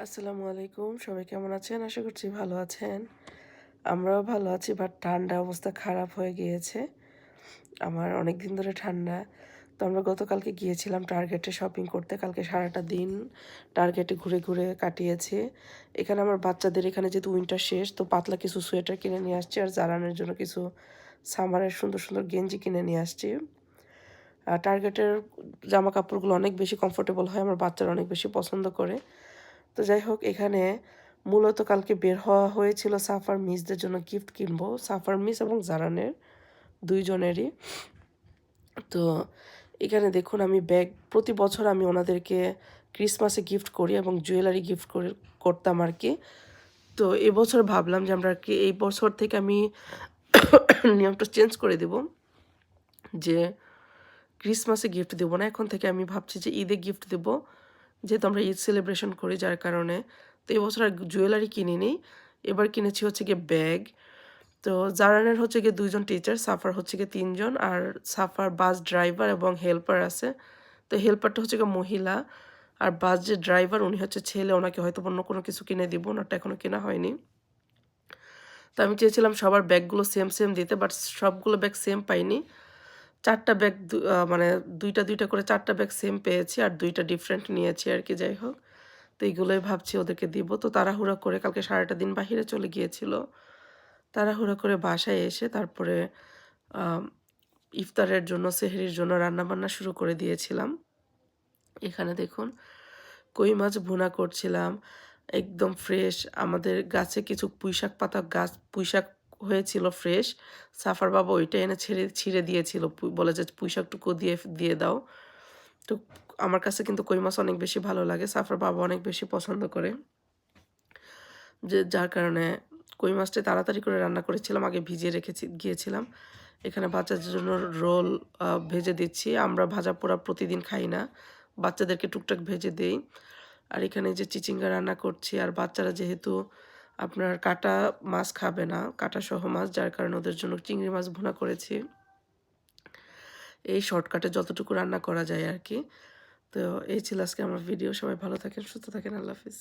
আসসালামু আলাইকুম। সবাই কেমন আছেন? আশা করছি ভালো আছেন। আমরাও ভালো আছি, বাট ঠান্ডা অবস্থা খারাপ হয়ে গিয়েছে। আমার অনেকদিন ধরে ঠান্ডা। তো আমরা গতকালকে গিয়েছিলাম টার্গেটে শপিং করতে। কালকে সারাটা দিন টার্গেটে ঘুরে, ঘুরে কাটিয়েছি। এখানে আমার বাচ্চাদের এখানে যেহেতু উইন্টার শেষ, তো পাতলা কিছু সোয়েটার কিনে নিয়ে আসছি। আর জারানের জন্য কিছু সামারের সুন্দর, সুন্দর গেঞ্জি কিনে নিয়ে আসছি। টার্গেটের জামাকাপড়গুলো অনেক বেশি কমফোর্টেবল হয়। আমার বাচ্চারা অনেক বেশি পছন্দ করে। তো যাই হোক, এখানে মূলত কালকে বের হওয়া হয়েছিল সাফার মিসদের জন্য গিফট কিনবো। সাফার মিস এবং জারানের দুইজনেরই। তো এখানে দেখুন, আমি ব্যাগ প্রতি বছর আমি ওনাদেরকে ক্রিসমাসে গিফট করি এবং জুয়েলারি গিফট করতাম আর কি। তো এবছর ভাবলাম যে আমরা আর কি এই বছর থেকে আমি নিয়মটা চেঞ্জ করে দেব, যে ক্রিসমাসে গিফট দেবো না। এখন থেকে আমি ভাবছি যে ঈদে গিফট দেবো, যেহেতু আমরা ঈদ সেলিব্রেশন করি, যার কারণে। তো এবছর আর জুয়েলারি কিনিনি, এবার কিনেছি হচ্ছে গিয়ে ব্যাগ। তো জারানের হচ্ছে গিয়ে 2জন টিচার, সাফার হচ্ছে গিয়ে 3জন, আর সাফার বাস ড্রাইভার এবং হেল্পার আছে। তো হেল্পারটা হচ্ছে গিয়ে মহিলা, আর বাস যে ড্রাইভার উনি হচ্ছে ছেলে। ওনাকে হয়তো অন্য কোনো কিছু কিনে দিব, ওনারটা এখনও কেনা হয়নি। তো আমি চেয়েছিলাম সবার ব্যাগগুলো সেম সেম দিতে, বাট সবগুলো ব্যাগ সেম পাইনি। 4টা ব্যাগ মানে 2টা 2টা করে 4টা ব্যাগ সেম পেয়েছি, আর 2টা ডিফারেন্ট নিয়েছি আর কি। যাই হোক, তো এইগুলোই ভাবছি ওদেরকে দিব। তো তাড়াহুড়া করে কালকে সারাটা দিন বাহিরে চলে গিয়েছিল। তাড়াহুড়া করে বাসায় এসে তারপরে আম ইফতারের জন্য, সেহরির জন্য রান্নাবান্না শুরু করে দিয়েছিলাম। এখানে দেখুন, কই মাছ ভুনা করছিলাম, একদম ফ্রেশ। আমাদের গাছে কিছু পুঁইশাক পাতা গাছ, পুঁইশাক হয়েছিল ফ্রেশ। সাফার বাবা ওইটা এনে ছিঁড়ে দিয়েছিল, বলে যে পুঁইশাকটুকু দিয়ে দিয়ে দাও। তো আমার কাছে কিন্তু কই মাছ অনেক বেশি ভালো লাগে, সাফার বাবা অনেক বেশি পছন্দ করে, যার কারণে কই মাছটা তাড়াতাড়ি করে রান্না করেছিলাম, আগে ভিজিয়ে গিয়েছিলাম। এখানে বাচ্চাদের জন্য রোল ভেজে দিচ্ছি। আমরা ভাজা পোড়া প্রতিদিন খাই না, বাচ্চাদেরকে টুকটাক ভেজে দেই। আর এখানে যে চিচিঙ্গা রান্না করছি, আর বাচ্চারা যেহেতু আপনার কাটা মাছ খাবে না, কাটা সহ মাছ, যার কারণে ওদের জন্য চিংড়ি মাছ ভুনা করেছি। এই শর্টকাটে যতটুকু রান্না করা যায় আর কি। তো এই ছিল আজকে আমার ভিডিও। সবাই ভালো থাকেন, সুস্থ থাকেন। আল্লাহ হাফিজ।